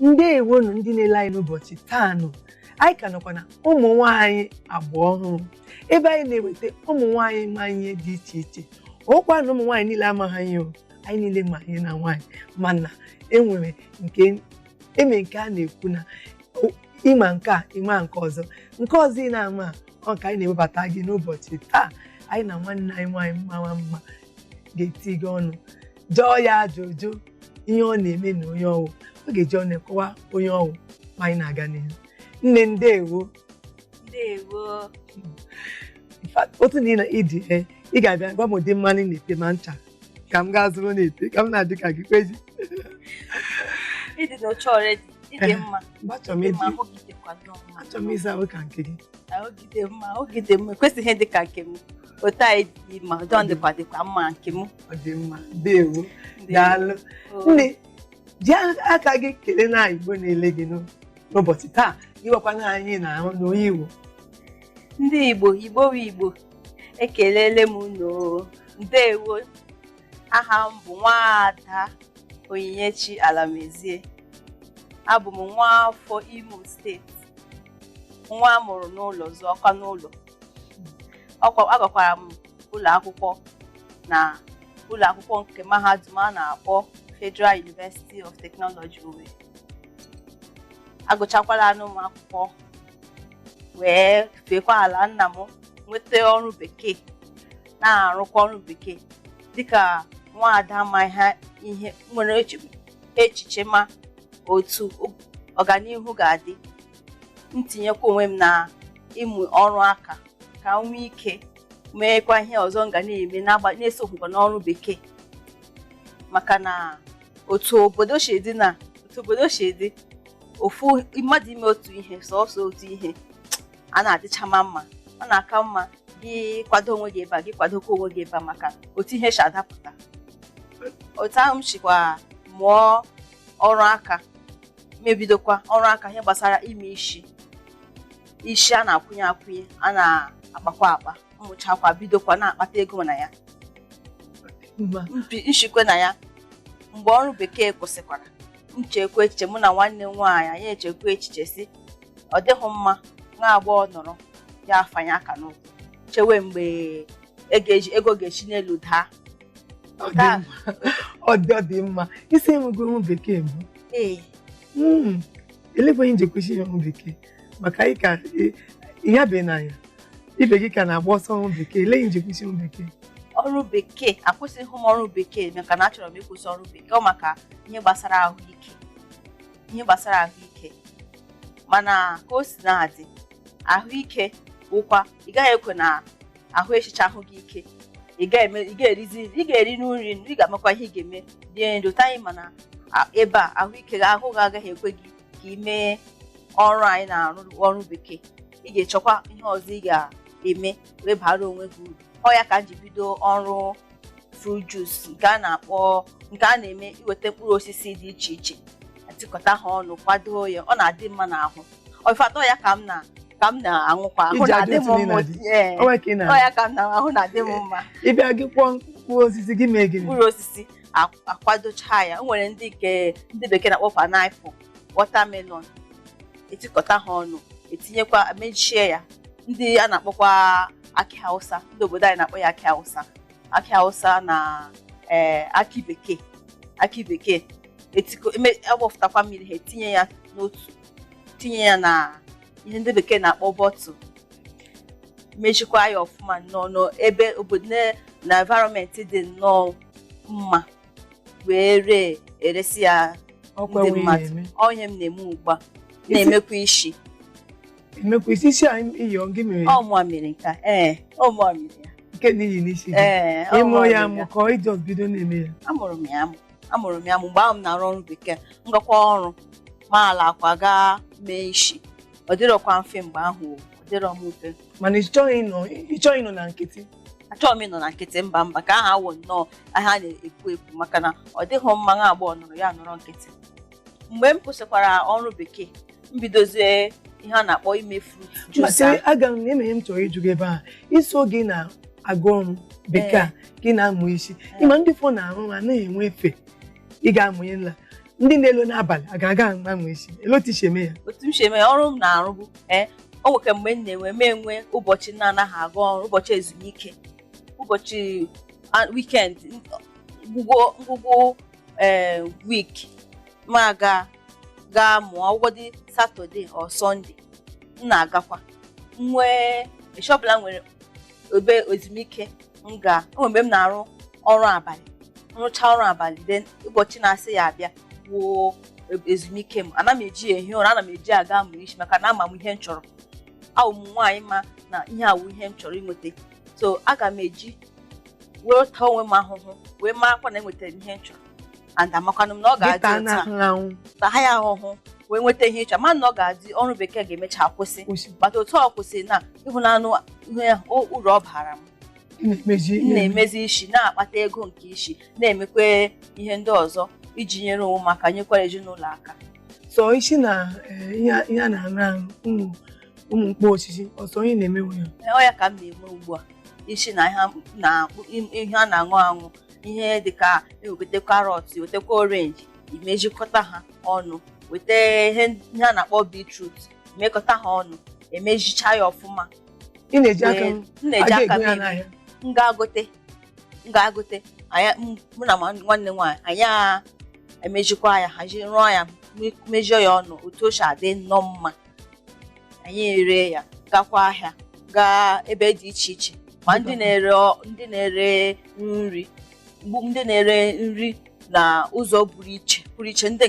Ndewo nụ ndị na-ele anyị n'ụbọchị taa nụ. Anyị ka nọkwa na ụmụ nwaanyị agba ọhụrụ ebe anyị na-eweta ụmụ nwaanyị ma ihe dị iche iche. Ọkwa na ụmụ nwaanyị niile amaghị ihe o, anyị niile ma ihe na nwaanyị, mana enwere nke a na-ekwu na ịma nke a ịma nke ọzọ ị na-ama ọ ka anyị na-ewebata gị n'ụbọchị taa. Anyị na nwanne anyị nwaanyị mara mma ga-eti gị ọnụ, jụọ ya ajụjụ ihe ọ na-eme na onye ọwụ. Ọ ga-eji ọnụ kọwa onye ọwụ ma anyị na-aga n'ihu. Nne ndewo. Ndewo. Otu na ị ga-abịa gwa m ụdị mmanụ na-ete ma ncha ka m gaa zụrụ na-ete ka m na-adị ka gị kweji. Ịdị n'oche ọrịa ịdị mma. Achọrọ m ịsa ahụ ka nke gị. Ogide mma ekwesịghị dị ka nke m. Otu anyị dị mma, ụdọ dịkwa mma nke m. Ọ dị mma. Ndewo. Daalụ. Nne, ji aka gị kelee na Igbo na-ele gị n'ụbọchị taa. Iwekwana anyị na onye Igbo. Ndị Igbo ekelele m unu. Ndewo. Aha m bụ Nwaada Onyinyechi Alamezie. Abụ m nwa afọ Imo steeti. Nwa amụrụ n'ụlọ zụọkwa n'ụlọ. Agakwara m ụlọ akwụkwọ nke mahadum a na-akpọ Federal University of Technology Owerri. Agụchakwala m akwụkwọ wee feekwa ala nna m, nweta ọrụ bekee, na-arụkwa ọrụ bekee dịka nwaada ma ihe nwere echiche ma otu ọganihu ga-adị. Ntinyekwa onwe m na ịmụ ọrụ aka ka m nwee ike meekwa ihe ọzọ m ga na-eme na-esoghịkwa n'ọrụ bekee, maka na otu obodo si dị ofu mmadụ ime otu ihe sọsọ otu ihe a na-adịchama mma. Ọ na-aka mma gị kwado onwe gị ebe a, gị kwadokwa onwe gị ebe a, maka otu ihe si adapụta. Otu ahụ m chịkwa mụọ ọrụ aka, mebidokwa ọrụ aka ihe gbasara ime isi a na-akwụnye a na-akpakwa mmụchakwa bidokwa na-akpata ego na ya. Nshikwe na ya mgbe ọrụ bekee kwụsịkwara, nchekwa echiche mụ na nwanne m nwaanyị anyị echekwa echiche si ọ dịghị mma nwa agbọghọ nọrọ ya afanye aka n'ụkwụ chewe mgbe ego ga-esi n'elu daa. Ọ dị mma isi enwego ọrụ bekee mbụ. Elekweghị njekwusi ọrụ bekee maka ịka ihe be n'anya ibe gị ka na-agba ọsọ ọrụ bekee. Eleghị njekwusi ọrụ bekee. Ọrụ bekee akwụsịghị m ọrụ bekee maka na achọrọ m ịkwụsị ọrụ bekee. Ọ maka ihe gbasara ahụike, mana ka o si na-adị ahụike ụkwa ị gaghị ekwe na ahụ echicha ahụ gị ike. Ị ga-eri nri, ị ga-amekwa ihe ị ga-eme dị ndụ anyị, mana ebe a ahụike ahụ gị agaghị ekwe gị ka ị mee ọrụ anyị na-arụ ọrụ bekee. Ị ga-echọkwa ihe ọzọ ị ga-eme wee bara onwe gị uru. Ọ ya ka m ji bido ọrụ fruit juice nke a na-eme iweta mkpụrụ osisi dị iche iche, atịkọta ha ọnụ, kwado ya. Ọ na-adị mma n'ahụ. Ọfatọ ya ka m na-aṅụkwa, ahụ na-adị m mma. Ọ ya ka m na-ahụ na-adị m mma. Ịbịa gị kwọ mkpụrụ osisi gị mee gịnị? Mkpụrụ osisi akwadocha ya. O nwere ndị bekee na-akpọ pineapple, watermelon, etikọta ha ọnụ, etinyekwa mechie ya. Ndị a na-akpọkwa akị Hausa, ndị obodo anyị na-akpọ ya akị Hausa na akị bekee agbọfụtakwa mmiri ha etinye ya n'otu, tinye ya na ihe ndị bekee na-akpọ bọtụl, mechikwa ya ọfụma n'ebe obodo na environment dị nnọọ mma wee eresi ya ndị mmadụ. Onye m na-eme ugbu a na-emekwa isi iyo gị mere ọmụa mere nke ọmụa mere ya nke n'ihi n'isi gị. Ịmụ ya mụ ka ị bido na-eme ya. Amụrụ m ya mgbe ahụ m na-arụ ọrụ bekee. Ngakwa ọrụ ma ala akwa gaa mee isi. Ọ dịrọkwa mfe mgbe ahụ, ọ dịrọ m mfe. Mana ị chọghị ịnọ na nkịtị. Achọghị m ịnọ na nkịtị, mba ka aha awụ nnọọ aha na-ekwu maka na ọ dịghị mma nwa agbọghọ nọrọ ya nọrọ nkịtị. Mgbe m kwụsịkwara ọrụ bekee, m bidozie ihe a na-akpọ ime fruit juice. Aga m na-eme ihe m chọrọ ịjụ gị ebe a. Iso gị na-agụ ọrụ bekee gị na-amụ isi. Ịma ndị fọ na-arụ ha na-enwe efe ị ga-amụnye nla ndị na-elo n'abalị a ga-aga mgbanwe isi elotichi eme ya otu m si eme ya ọrụ m na-arụ bụ o nwere mgbe m na-enwe enwe ụbọchị na-anaghị aga ọrụ ụbọchị ezumike ụbọchị weekend ngwụgwụ week ma gaa mụọ ụgwọdị Satọde ọ Sọnde m na-agakwa nwee ọbụla nwere ebe ezumike m ga o mgbe m na-arụ ọrụ abalị nrụcha ọrụ abalị then ụbọchị na-asị ya abịa wuo ezumike m ana m eji ehi ụra ana m eji aga amụ isi maka na ama m ihe m chọrọ awụ m nwaanyị ma na ihe awụ ihe m chọrọ inweta so aga m eji wee taa onwe m ahụhụ wee marakwa na enwetara m ihe m chọrọ and amakwanụ m na ọ ga-adị taa ha ya ahụhụ wee nweta ihe ịchọ ma na ọ ga-adị ọrụ bekee ga-emecha kwụsị gbata otu ọ kwụsị na ịhụnanụ ihe uru ọ bara m na-emezi isi na-akpata ego nke isi na-emekwa ihe ndị ọzọ iji nyere onwe maka nyekwara ezinụlọ aka so isi na ihe a na-arụ ụmụ mkpụrụ osisi ọsọ onye na-emewe ya ọ ya ka m na-eme ugbu a isi na ihe a na-aṅụ aṅụ ihe dịka eweta karọt wetakwa orenji imejikọta ha ọnụ weta ihe a na-akpọ beetroot mekọta ha ọnụ emejicha ya ọfụma ị na-eji aka m ga-agote mụ na nwanne nwaanyị anyị emejikwa ya hazie rụọ ya mejọ ya ọnụ otu o si adị nnọọ mma anyị ere ya gakwa ahịa gaa ebe dị iche iche ma ndị na-ere nri na ụzọ pụrụ iche ndị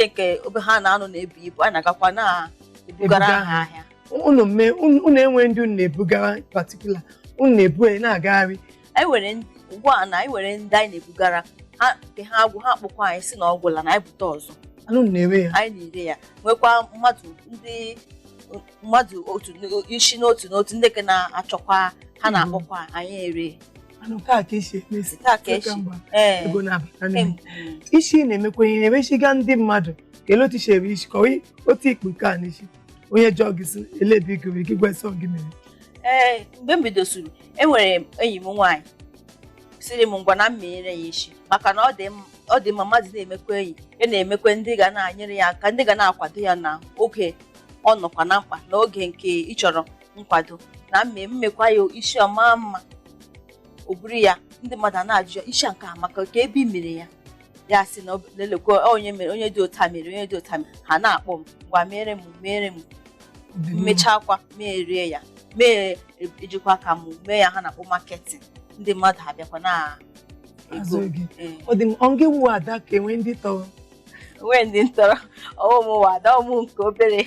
nke obe ha na-anọ na-ebu ibu a na-agakwa na-ebugara ha ahịa unu enwe ndị unu na-ebugara patikula unu na-ebu na-agagharị ugbu a na anyị nwere ndị anyị na-ebugara ha nke ha akpụkwa anyị si na ọ gwụla na anyị bute ọzọ anyị na-ere ya nwekwa mmadụ otu isi n'otu ndị ke na-achọkwa ha na-akpọkwa anyị ere isi na-emekwa ihe na-emesiga ndị mmadụ ka elotichere isi ka otu ikpu nke a n'isi onye jụọ gị si elebigoro gị gwesọ gị mere mgbe m bidosiri enwere enyi m nwaanyị siri m ngwa na m menyere ya isi maka na ọ dị mma mmadụ na-emekwa enyi na-emekwa ndị ga na-anyere ya aka ndị ga na-akwado ya na oge ọ nọkwa na mkpa na oge nke ị chọrọ nkwado na mmekwa ya isi ọma mma o buru ya ndị mmadụ na-ajụ ya isi nke a maka ka ebe i mere ya sị na lelekwa onye mere onye dị ụta mere ha na-akpọ m ngwa mere m mmechakwa merie ya mee ejikwa ka m mee ya ha na-akpọ marketing ndị mmadụ abịakwa na ego ọ dị m gị wu ada ka enwe ndị tọrọ nwee ndị ntọrọ ọmụwada ọmụ nke obere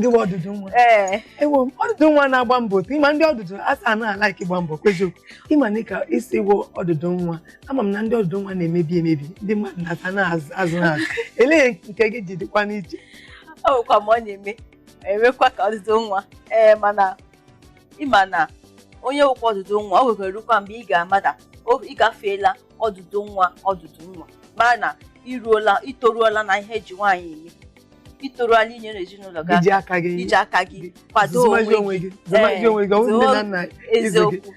gị bụ ọdụdụ nwa ewo ọdụdụ nwa na-agba mbọ ịma ndị ọdụdụ asa na-ala ịgba mbọ kweziokwu ịma na ka isi wụ ọdụdụ nwa ama m na ndị ọdụdụ nwa na-emebi ndị mmadụ na-ata na-azụ ha elee nke gị ji dịkwa n'iche ọ bụkwa ma ọ na-emekwa ka ọdụdụ nwa mana ịma na onye wụkwa ọdụdụ nwa o nwekwara rukwa mgbe ị ga-amada ị gafeela ọdụdụ nwa mara na itoruola na ihe eji nwaanyị eme itoruola inyere ezinụlọ gị iji aka gị kwado onwe gị eziokwu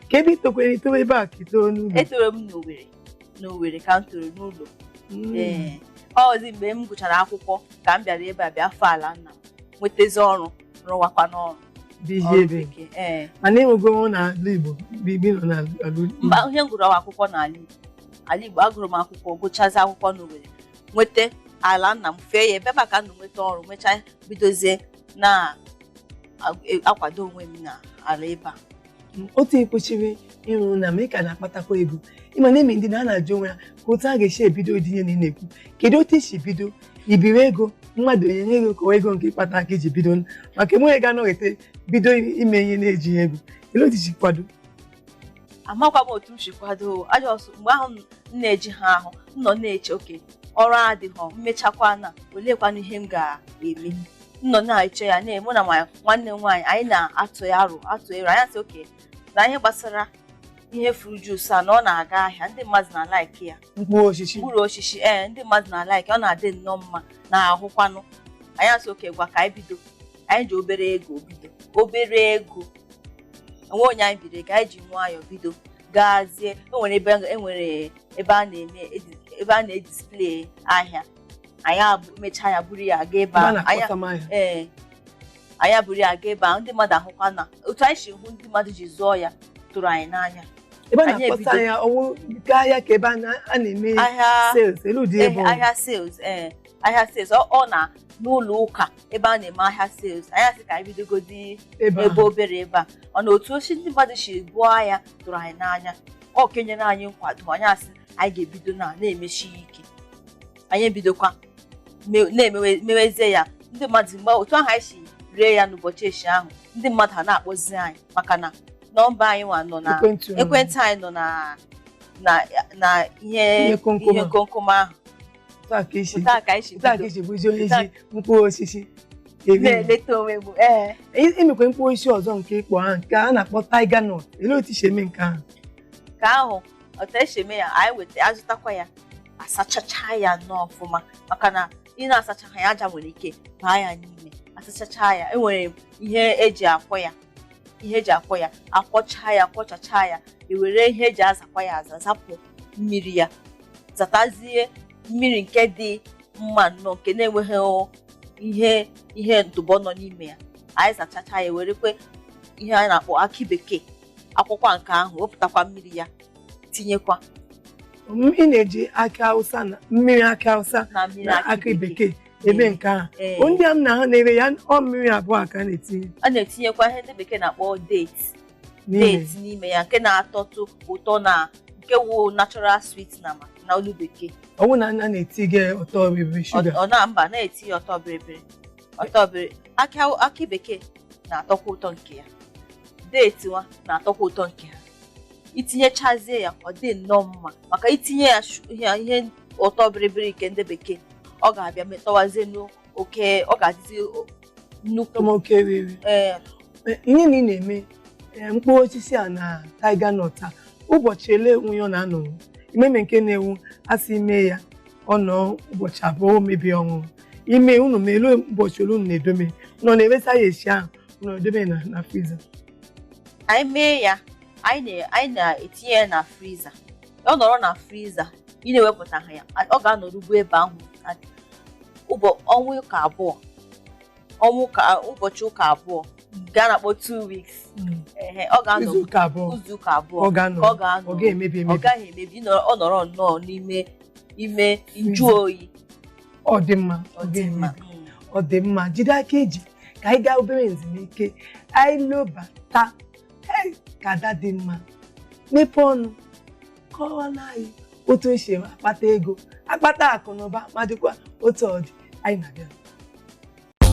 ka ebe itokwere itowe ebe a ka itoro n'ụlọ etoro m n'Owerri ka m toro n'ụlọ ọzi mgbe m gụchara akwụkwọ ka m bịara ebe a bịa afọ ala nna m nwetazi ọrụ rụwakwa n'ọrụ dị ihe ebe mana enwego n'ala Igbo bibi nọ n'ala mba ihe m gụrụ akwụkwọ n'ala Igbo agụrụ m akwụkwọ gụchazi akwụkwọ n'Owerri nweta ala nna m fee ya ebe ka m nweta ọrụ mechaa bidozie na-akwado onwe m n'ala ebe a otu ekwechiri ịrụ na ma ị ka na-akpatakwa ego ịma na-eme ndị na-ajụ onwe ya ka otu a ga-esi ebido dị ihe na-ekwu kedu otu isi bido ibiri ego mmadụ enye ego ka ego nke ịkpata aka iji bido maka enweghị ga-anọghete bido ime ihe na-ejighị ego ele otu isi kwado amakwa m otu m si kwado ajọsụ mgbe ahụ m na-eji ha ahụ m nọ na-eche oke ọrụ adịghọ mmechakwa na olekwana ihe m ga-eme m nọ na-eche ya na-eme na nwanne m nwaanyị anyị na-atụ aro anyị asị oke na ihe gbasara ihe fruit juice a na ọ na-aga ahịa ndị mmadụ na-alaiki ya mkpụrụ osisi ndị mmadụ na-alaiki ọ na-adị nnọọ mma na-ahụkwanụ anyị asị oke gwa ka anyị bido anyị ji obere ego onwe onye anyị bidoro ka anyị ji nwayọọ bido gazie enwere ebe a na-eme ebe a na-edisplay ahịa anyị mechaa ya buru ya aga ebe anyị buru ya aga ebe ahụ ndị mmadụ ahụkwa na otu anyị si hụ ndị mmadụ ji zụọ ya tụrụ anyị n'anya ebe a na-akpọsa anya ọwụ nke ahịa ka ebe a na-eme sales elu dị ebe ahịa sales ọ na n'ụlọ ụka ebe a na-eme ahịa sales anyị sị ka anyị bidogodi ebe obere ebe a ọ na otu ochi ndị mmadụ si buo ahịa tụrụ anyị n'anya ọ kenyere anyị nkwado anyị asị anyị ga-ebido na-emechi ike anyị ebidokwa na-emewezie ya ndị mmadụ mgbe otu ahụ anyị si ree ya n'ụbọchị echi ahụ ndị mmadụ ha na-akpọzi anyị maka na nọmba anyị nọ na ekwentị anyị nọ na ihe komkom ahụ mkpụrụ osisi na-eleta onwe m emekwa mkpụrụ osisi ọzọ nke ịkpọ ahụ nke a na-akpọ tiger nut ele otu isi eme nke ahụ otu esi eme ya anyị azụtakwa ya asachacha ya n'ọfụma maka na ị na-asacha ha ya aja nwere ike baa ya n'ime asachacha ya enwere ihe eji akwọ ya akwọcha ya akwọchacha ya ewere ihe eji azakwa ya zapụ mmiri ya zatazie mmiri nke dị mma nnọọ nke na-enweghị ihe ntụbọ nọ n'ime ya anyị zachacha ya werekwe ihe a na-akpọ akị bekee akwụkwọ nke ahụ wepụtakwa mmiri ya tinyekwa ị na-eji akị Hausa na mmiri akị Hausa na akị bekee ebe nke ahụ ndị a m na ha na-ere ya ọ mmiri abụọ ka a na-etinyekwa ihe ndị bekee na-akpọ date n'ime ya nke na-atọtụ ụtọ na nke wụ natural sweet na olu bekee ọwụ na a na-etinye ọtọ bịrịbịrị shuga ọ na mba na-etinye ọtọ bịrịbịrị akị bekee na-atọkwa ụtọ nke ya date nwa na-atọkwa ụtọ nke ha itinyechazie ya ọ dị nnọọ mma maka itinye ya ihe ụtọ bịrịbịrị nke ndị bekee ọ ga-abịa metọwazie n'oke ọ ga-adịzi nnukwu oke riri ihe na ị na-eme mkpụrụ osisi a na tiger nut a ụbọchị ele nwunye ọ na-anọ imeme nke na-ewu asị ime ya ọ nọ ụbọchị abụọ mebie ọṅụṅụ ime unu ma elu ụbọchị olu na-edome nọ na-eresa ya esi ahụ nọ edome na friza anyị mee ya anyị na-etinye ya na friza ọ nọrọ na friza ị na-ewepụta ha ya ọ ga-anọrugbu ebe ahụ ụbọchị ụka abụọ ga na-akpọ 2 weeks ọ ga-anọ izu ụka abụọ ọ gaghị emebi ọ nọrọ nnọọ n'ime nju oyi ọ dị mma jide aka eji ka anyị gaa obere ezumike anyị lobata ka ada dị mma mepee ọnụ kọwara anyị otu esi akpata ego akpata akụ na ụba ma dịkwa otu ọ dị anyị na-abịa